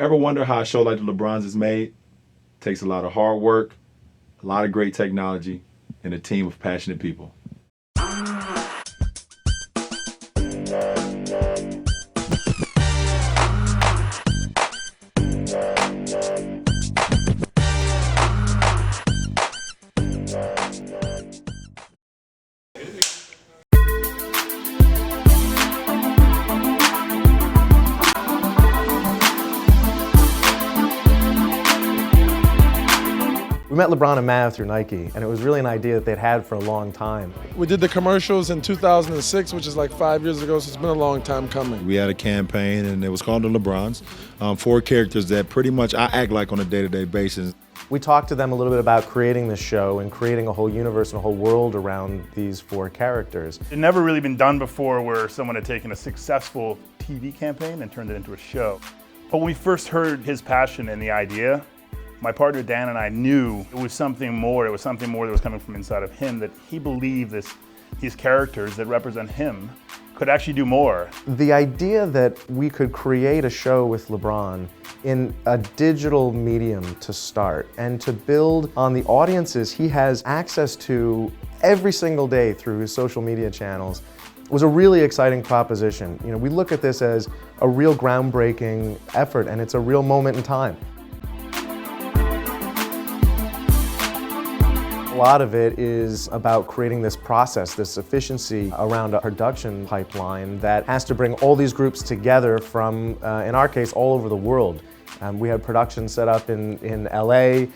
Ever wonder how a show like the Lebrons is made? It takes a lot of hard work, a lot of great technology, and a team of passionate people. We met LeBron and Mav through Nike, and it was really an idea that they'd had for a long time. We did the commercials in 2006, which is like 5 years ago, so it's been a long time coming. We had a campaign, and it was called the Lebrons. 4 characters that pretty much I act like on a day-to-day basis. We talked to them a little bit about creating this show and creating a whole universe and a whole world around these 4 characters. It never really been done before where someone had taken a successful TV campaign and turned it into a show. But when we first heard his passion and the idea, my partner Dan and I knew it was something more. It was something more that was coming from inside of him, that he believed these characters that represent him could actually do more. The idea that we could create a show with LeBron in a digital medium to start and to build on the audiences he has access to every single day through his social media channels was a really exciting proposition. You know, we look at this as a real groundbreaking effort, and it's a real moment in time. A lot of it is about creating this process, this efficiency around a production pipeline that has to bring all these groups together from, in our case, all over the world. We had production set up in LA,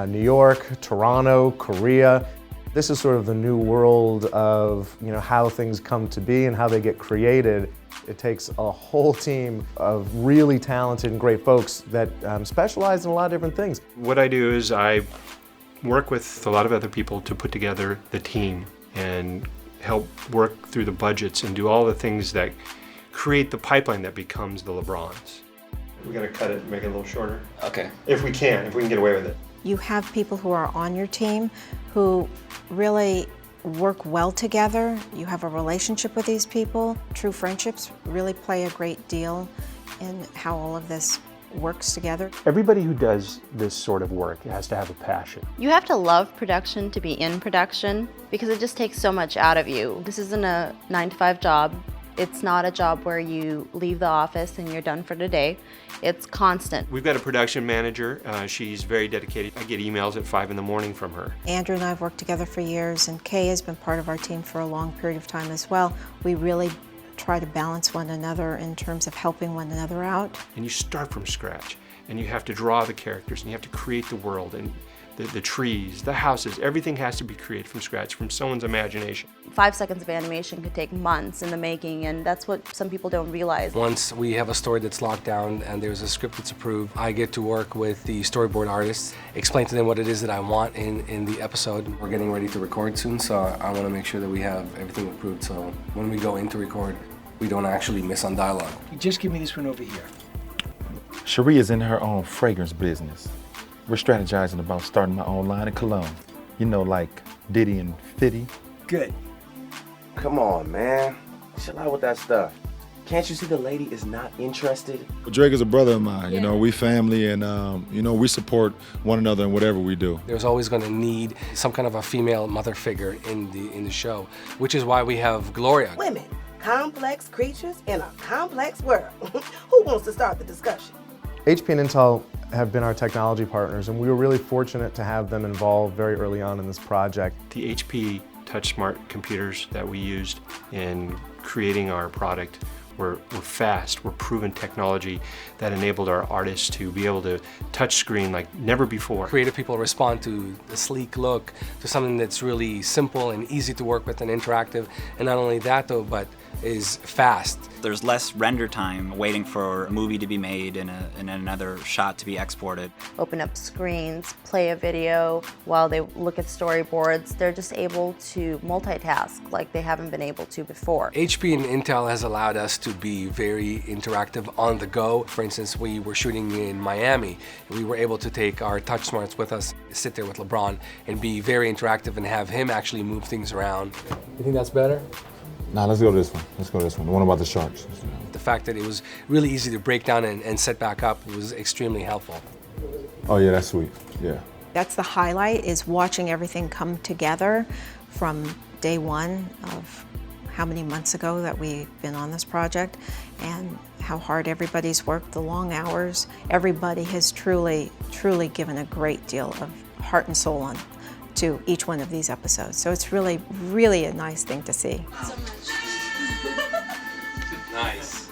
New York, Toronto, Korea. This is sort of the new world of how things come to be and how they get created. It takes a whole team of really talented and great folks that specialize in a lot of different things. What I do is I work with a lot of other people to put together the team and help work through the budgets and do all the things that create the pipeline that becomes the Lebrons. We gotta cut it and make it a little shorter. Okay. If we can get away with it. You have people who are on your team who really work well together. You have a relationship with these people. True friendships really play a great deal in how all of this works together. Everybody who does this sort of work has to have a passion. You have to love production to be in production because it just takes so much out of you. This isn't a 9-to-5 job. It's not a job where you leave the office and you're done for the day. It's constant. We've got a production manager. She's very dedicated. I get emails at 5 in the morning from her. Andrew and I have worked together for years, and Kay has been part of our team for a long period of time as well. We really try to balance one another in terms of helping one another out. And you start from scratch, and you have to draw the characters, and you have to create the world, and the trees, the houses, everything has to be created from scratch, from someone's imagination. 5 seconds of animation could take months in the making, and that's what some people don't realize. Once we have a story that's locked down and there's a script that's approved, I get to work with the storyboard artists, explain to them what it is that I want in the episode. We're getting ready to record soon, so I want to make sure that we have everything approved, so when we go in to record, we don't actually miss on dialogue. Just give me this one over here. Cherie is in her own fragrance business. We're strategizing about starting my own line of cologne. You know, like Diddy and Fitty. Good. Come on, man. Chill out with that stuff. Can't you see the lady is not interested? Drake is a brother of mine. You know, we family, and we support one another in whatever we do. There's always going to need some kind of a female mother figure in the show, which is why we have Gloria. Women, complex creatures in a complex world. Who wants to start the discussion? HP and Intel have been our technology partners, and we were really fortunate to have them involved very early on in this project. The HP Touch Smart computers that we used in creating our product were fast, were proven technology that enabled our artists to be able to touch screen like never before. Creative people respond to the sleek look, to something that's really simple and easy to work with and interactive. And not only that though, but is fast. There's less render time waiting for a movie to be made and another shot to be exported. Open up screens, play a video while they look at storyboards. They're just able to multitask like they haven't been able to before. HP and Intel has allowed us to be very interactive on the go. For instance, we were shooting in Miami. We were able to take our Touch Smarts with us, sit there with LeBron, and be very interactive and have him actually move things around. You think that's better? Nah, let's go to this one. Let's go to this one. The one about the sharks. The fact that it was really easy to break down and set back up was extremely helpful. Oh yeah, that's sweet, yeah. That's the highlight, is watching everything come together from day one of how many months ago that we've been on this project, and how hard everybody's worked, the long hours. Everybody has truly, truly given a great deal of heart and soul to each one of these episodes. So it's really, really a nice thing to see. Nice.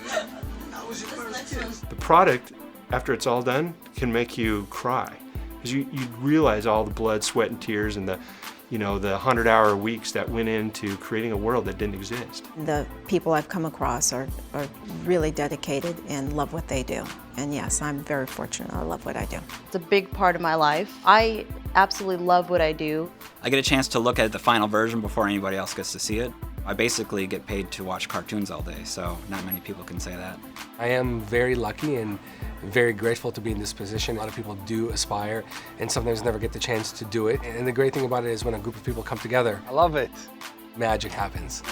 The product, after it's all done, can make you cry. Because you realize all the blood, sweat, and tears and the 100-hour weeks that went into creating a world that didn't exist. The people I've come across are really dedicated and love what they do. And yes, I'm very fortunate. I love what I do. It's a big part of my life. I absolutely love what I do. I get a chance to look at the final version before anybody else gets to see it. I basically get paid to watch cartoons all day, so not many people can say that. I am very lucky and very grateful to be in this position. A lot of people do aspire and sometimes never get the chance to do it. And the great thing about it is when a group of people come together, I love it, magic happens.